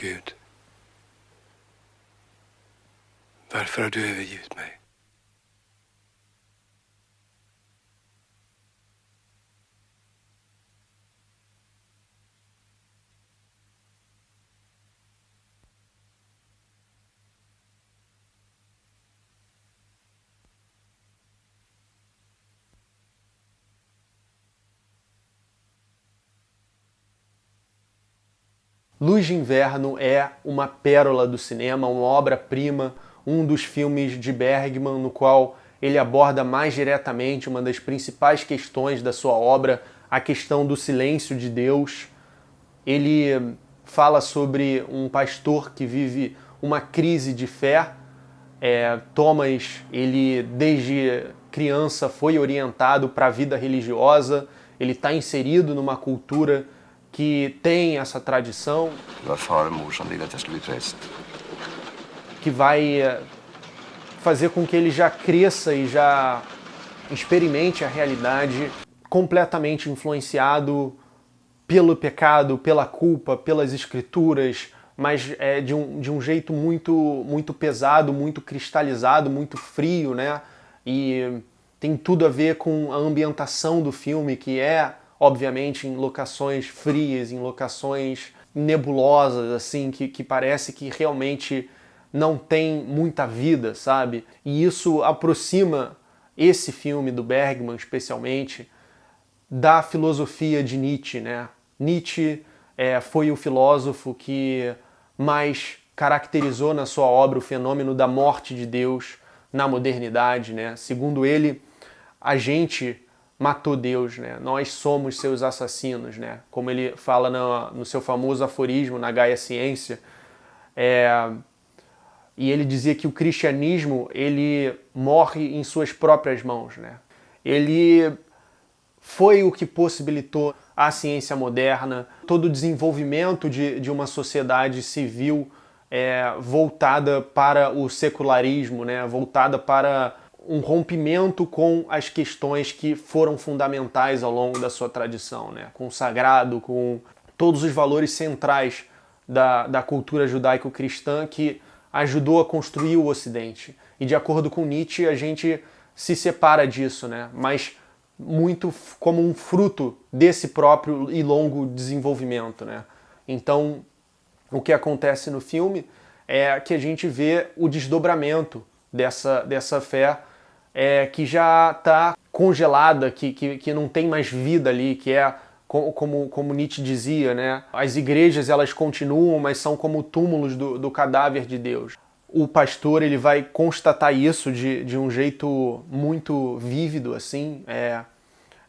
Gud, varför har du övergivit mig? Luz de Inverno é uma pérola do cinema, uma obra-prima, um dos filmes de Bergman no qual ele aborda mais diretamente uma das principais questões da sua obra, a questão do silêncio de Deus. Ele fala sobre um pastor que vive uma crise de fé. Thomas, ele desde criança foi orientado para a vida religiosa, ele está inserido numa cultura que tem essa tradição, que vai fazer com que ele já cresça e já experimente a realidade completamente influenciado pelo pecado, pela culpa, pelas escrituras, mas de um jeito muito pesado, muito cristalizado, muito frio, né? E tem tudo a ver com a ambientação do filme, que é, obviamente, em locações frias, em locações nebulosas, assim, que parece que realmente não tem muita vida, sabe? E isso aproxima esse filme do Bergman, especialmente, da filosofia de Nietzsche, né? Nietzsche foi o filósofo que mais caracterizou na sua obra o fenômeno da morte de Deus na modernidade, né? Segundo ele, a gente matou Deus, né? Nós somos seus assassinos, né? Como ele fala no seu famoso aforismo na Gaia Ciência, e ele dizia que o cristianismo ele morre em suas próprias mãos, né? Ele foi o que possibilitou a ciência moderna, todo o desenvolvimento de uma sociedade civil voltada para o secularismo, né? Voltada para um rompimento com as questões que foram fundamentais ao longo da sua tradição, né? Com o sagrado, com todos os valores centrais da cultura judaico-cristã que ajudou a construir o Ocidente. E de acordo com Nietzsche, a gente se separa disso, né? Mas muito como um fruto desse próprio e longo desenvolvimento, né? Então, o que acontece no filme é que a gente vê o desdobramento dessa fé que já está congelada, que não tem mais vida ali, que é como Nietzsche dizia, né? As igrejas elas continuam, mas são como túmulos do cadáver de Deus. O pastor ele vai constatar isso de um jeito muito vívido, assim.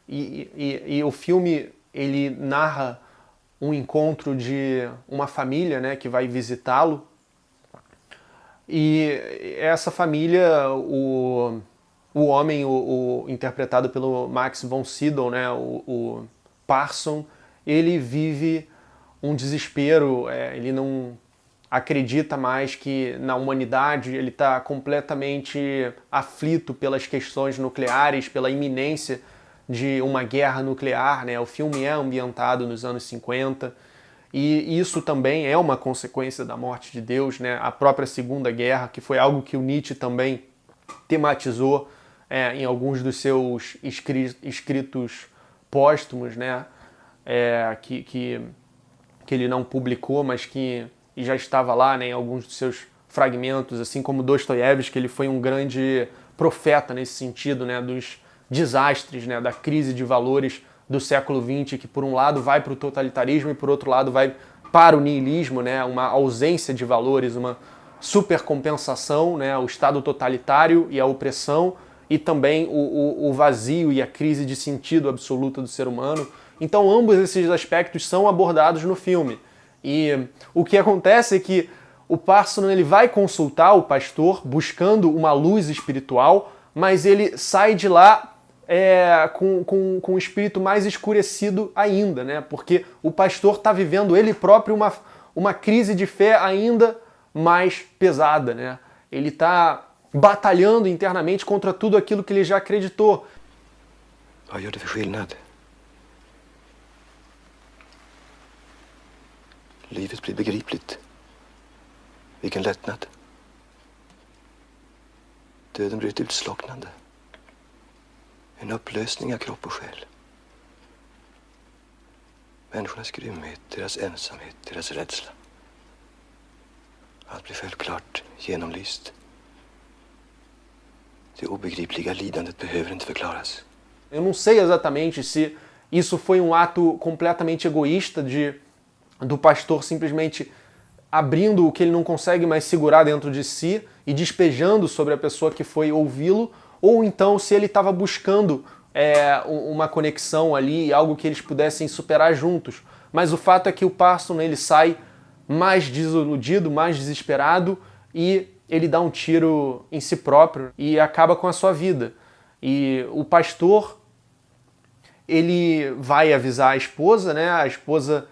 E o filme ele narra um encontro de uma família, né, que vai visitá-lo. E essa família, o homem, interpretado pelo Max von Sydow, né, o Parson, ele vive um desespero, ele não acredita mais que na humanidade, ele está completamente aflito pelas questões nucleares, pela iminência de uma guerra nuclear, né? O filme é ambientado nos anos 50 e isso também é uma consequência da morte de Deus, né? A própria Segunda Guerra, que foi algo que o Nietzsche também tematizou em alguns dos seus escritos póstumos, né? Que ele não publicou, mas que já estava lá, né, em alguns dos seus fragmentos, assim como Dostoiévski, ele foi um grande profeta nesse sentido, né, dos desastres, né, da crise de valores do século XX, que por um lado vai para o totalitarismo e por outro lado vai para o niilismo, né, uma ausência de valores, uma supercompensação, né, o Estado totalitário e a opressão, e também o vazio e a crise de sentido absoluta do ser humano. Então ambos esses aspectos são abordados no filme. E o que acontece é que o Parson ele vai consultar o pastor buscando uma luz espiritual, mas ele sai de lá com o espírito mais escurecido ainda, né? Porque o pastor está vivendo ele próprio uma crise de fé ainda mais pesada, né? Ele está batalhando internamente contra tudo aquilo que ele já acreditou. Vad gör det för skillnad? Livet blir begripligt Vilken lättnad. Döden blir ett utslocknande. En upplösning av kropp och själ. Människornas grymhet, deras ensamhet, deras rädsla. Allt blir självklart genomlyst. Det obegripliga lidandet behöver inte förklaras. Eu não sei exatamente se isso foi um ato completamente egoísta do pastor simplesmente abrindo o que ele não consegue mais segurar dentro de si e despejando sobre a pessoa que foi ouvi-lo, ou então se ele estava buscando uma conexão ali, algo que eles pudessem superar juntos. Mas o fato é que o Parson ele sai mais desiludido, mais desesperado, e ele dá um tiro em si próprio e acaba com a sua vida. E o pastor, ele vai avisar a esposa, né? A esposa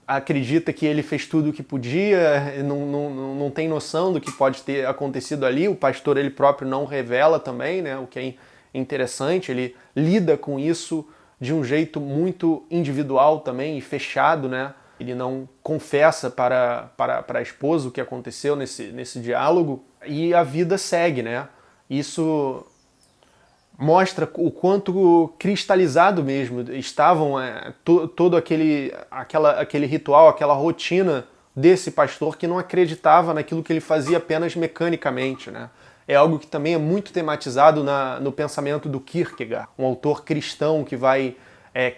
acredita que ele fez tudo o que podia, não tem noção do que pode ter acontecido ali. O pastor ele próprio não revela também, né? O que é interessante, ele lida com isso de um jeito muito individual também e fechado, né? Ele não confessa para a esposa o que aconteceu nesse diálogo e a vida segue, né? Isso mostra o quanto cristalizado mesmo estavam todo aquele ritual, aquela rotina desse pastor que não acreditava naquilo que ele fazia apenas mecanicamente, né? É algo que também é muito tematizado no pensamento do Kierkegaard, um autor cristão que vai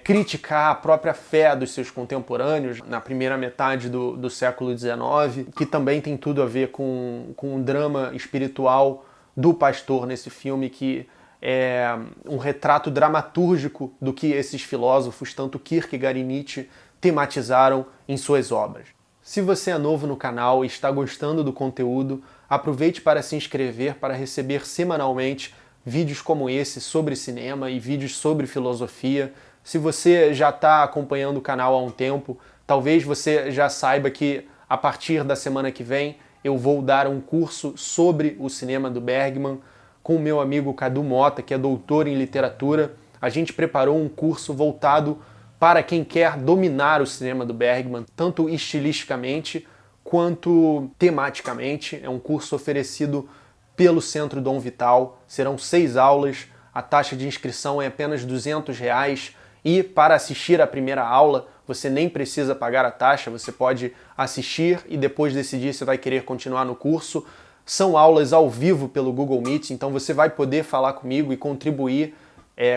criticar a própria fé dos seus contemporâneos na primeira metade do século XIX, que também tem tudo a ver com o drama espiritual do pastor nesse filme, que é um retrato dramatúrgico do que esses filósofos, tanto Kierkegaard e Nietzsche, tematizaram em suas obras. Se você é novo no canal e está gostando do conteúdo, aproveite para se inscrever para receber semanalmente vídeos como esse sobre cinema e vídeos sobre filosofia. Se você já está acompanhando o canal há um tempo, talvez você já saiba que a partir da semana que vem eu vou dar um curso sobre o cinema do Bergman com o meu amigo Cadu Mota, que é doutor em literatura. A gente preparou um curso voltado para quem quer dominar o cinema do Bergman, tanto estilisticamente quanto tematicamente. É um curso oferecido pelo Centro Dom Vital. Serão 6 aulas, a taxa de inscrição é apenas R$200 e para assistir a primeira aula você nem precisa pagar a taxa, você pode assistir e depois decidir se vai querer continuar no curso. São aulas ao vivo pelo Google Meet, então você vai poder falar comigo e contribuir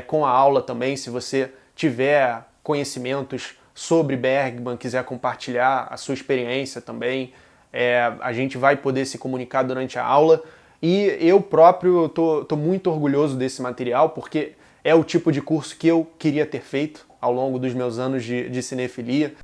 com a aula também, se você tiver conhecimentos sobre Bergman, quiser compartilhar a sua experiência também. A gente vai poder se comunicar durante a aula e eu próprio tô muito orgulhoso desse material, porque é o tipo de curso que eu queria ter feito ao longo dos meus anos de cinefilia.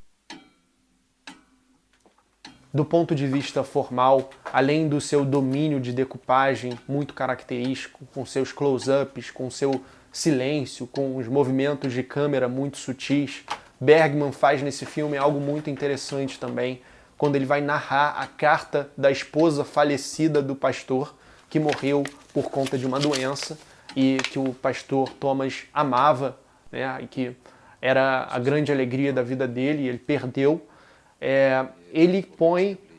Do ponto de vista formal, além do seu domínio de decupagem muito característico, com seus close-ups, com seu silêncio, com os movimentos de câmera muito sutis, Bergman faz nesse filme algo muito interessante também, quando ele vai narrar a carta da esposa falecida do pastor, que morreu por conta de uma doença e que o pastor Thomas amava, né, e que era a grande alegria da vida dele, e ele perdeu.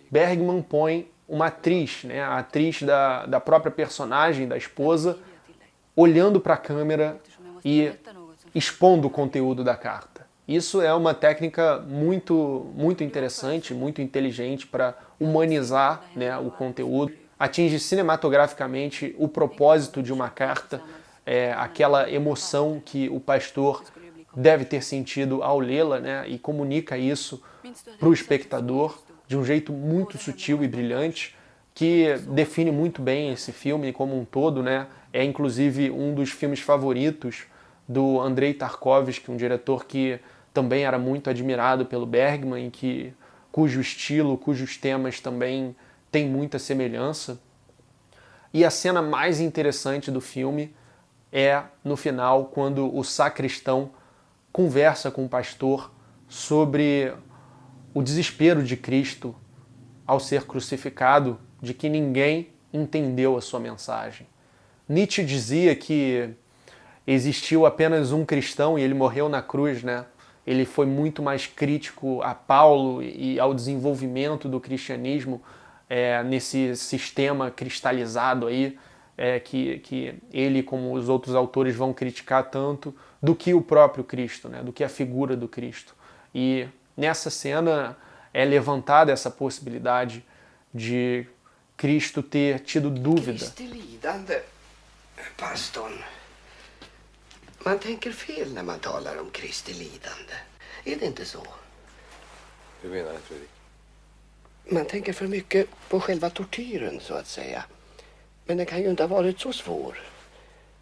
Bergman põe uma atriz, né, a atriz da própria personagem, da esposa, olhando para a câmera e expondo o conteúdo da carta. Isso é uma técnica muito, muito interessante, muito inteligente para humanizar, né, o conteúdo. Atinge cinematograficamente o propósito de uma carta, aquela emoção que o pastor deve ter sentido ao lê-la, né, e comunica isso para o espectador de um jeito muito sutil e brilhante, que define muito bem esse filme como um todo, né? É inclusive um dos filmes favoritos do Andrei Tarkovsky, um diretor que também era muito admirado pelo Bergman e cujo estilo, cujos temas também têm muita semelhança. E a cena mais interessante do filme é no final, quando o sacristão conversa com o pastor sobre o desespero de Cristo ao ser crucificado, de que ninguém entendeu a sua mensagem. Nietzsche dizia que existiu apenas um cristão e ele morreu na cruz, né? Ele foi muito mais crítico a Paulo e ao desenvolvimento do cristianismo nesse sistema cristalizado aí, que ele, como os outros autores, vão criticar tanto, do que o próprio Cristo, né? Do que a figura do Cristo. E nessa cena é levantada essa possibilidade de Cristo ter tido dúvida. Kristi lidande, pastorn. Man tänker fel när man talar om Kristi lidande. Är det inte så? Hur menar du, Fredrik? Man tänker för mycket på själva tortyren, så att säga. Men den kan ju inte ha varit så svår.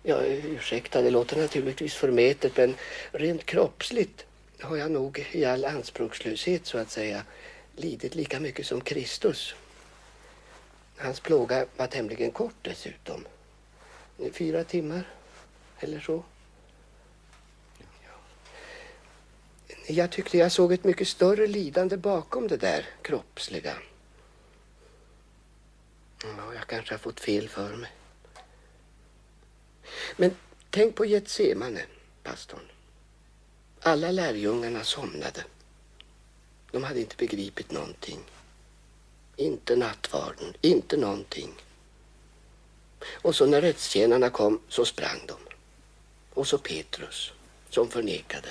Ja, ursäkta, det låter naturligtvis förmätet, men rent kroppsligt har jag nog i all anspråkslöshet, så att säga, lidit lika mycket som Kristus. Hans plåga var tämligen kort dessutom. 4 timmar eller så. Jag tyckte jag såg ett mycket större lidande bakom det där kroppsliga. Ja, jag kanske har fått fel för mig. Men tänk på Getsemane, pastorn. Alla lärjungarna somnade. De hade inte begripit någonting. Inte nattvarden, inte någonting. Och så när rättstjänarna kom så sprang de. Och så Petrus, som förnekade.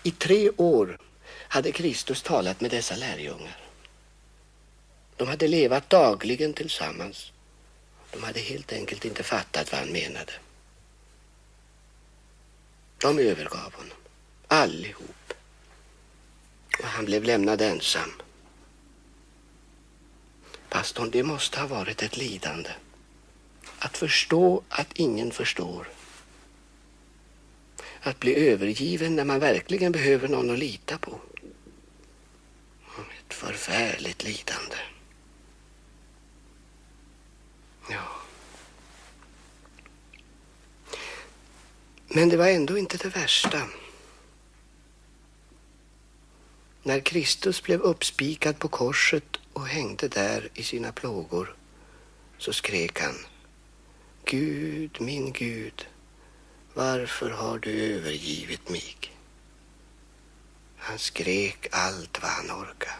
I 3 år hade Kristus talat med dessa lärjungar. De hade levat dagligen tillsammans. De hade helt enkelt inte fattat vad han menade. De övergav honom, allihop. Och han blev lämnad ensam. Pastorn, det måste ha varit ett lidande. Att förstå att ingen förstår. Att bli övergiven när man verkligen behöver någon att lita på. Ett förfärligt lidande. Ja. Men det var ändå inte det värsta. När Kristus blev uppspikad på korset och hängde där i sina plågor, så skrek han: Gud, min Gud, varför har du övergivit mig? Han skrek allt vad han orkade.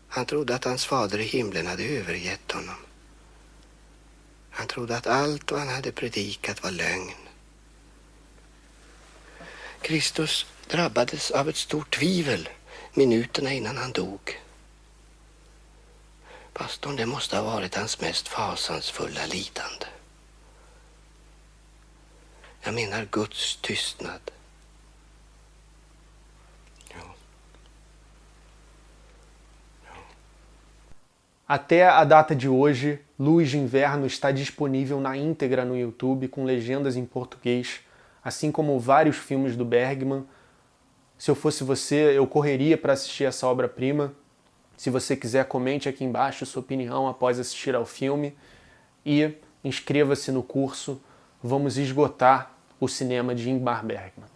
Han trodde att hans fader i himlen hade övergett honom. Han trodde att allt vad han hade predikat var lögn. Kristus drabbades av ett stort tvivel minuterna innan han dog. Pastorn, det måste ha varit hans mest fasansfulla lidande. Jag menar Guds tystnad. Até a data de hoje, Luz de Inverno está disponível na íntegra no YouTube com legendas em português, assim como vários filmes do Bergman. Se eu fosse você, eu correria para assistir essa obra-prima. Se você quiser, comente aqui embaixo sua opinião após assistir ao filme e inscreva-se no curso Vamos Esgotar o Cinema de Ingmar Bergman.